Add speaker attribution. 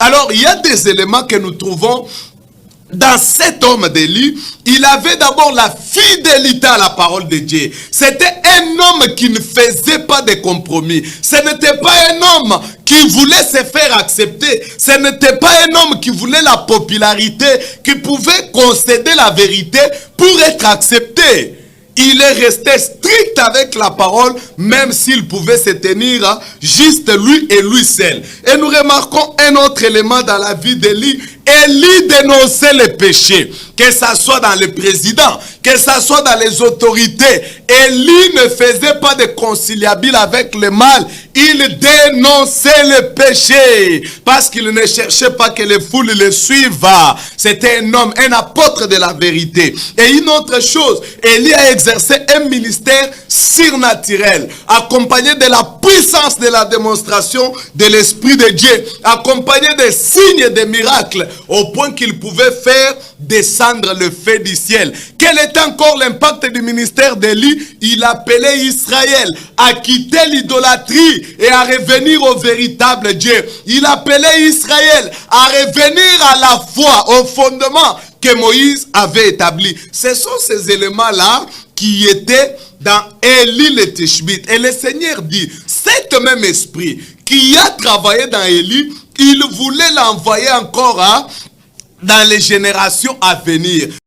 Speaker 1: Alors, il y a des éléments que nous trouvons dans cet homme d'Élie. Il avait d'abord la fidélité à la parole de Dieu. C'était un homme qui ne faisait pas de compromis. Ce n'était pas un homme qui voulait se faire accepter. Ce n'était pas un homme qui voulait la popularité, qui pouvait concéder la vérité pour être accepté. Il est resté strict avec la parole, même s'il pouvait se tenir juste lui et lui seul. Et nous remarquons un autre élément dans la vie d'Élie. Élie dénonçait les péchés, que ce soit dans le président, que ce soit dans les autorités. Élie ne faisait pas de conciliabile avec le mal. Il dénonçait le péché parce qu'il ne cherchait pas que les foules le suivent. C'était un homme, un apôtre de la vérité. Et une autre chose, Élie a exercé un ministère surnaturel, accompagné de la puissance de la démonstration de l'Esprit de Dieu, accompagné des signes et des miracles, au point qu'il pouvait faire descendre le feu du ciel. Quel était encore l'impact du ministère d'Élie? Il appelait Israël à quitter l'idolâtrie et à revenir au véritable Dieu. Il appelait Israël à revenir à la foi, au fondement que Moïse avait établi. Ce sont ces éléments-là qui étaient dans Élie le Tishbite. Et le Seigneur dit, cet même esprit qui a travaillé dans Élie, il voulait l'envoyer encore dans les générations à venir.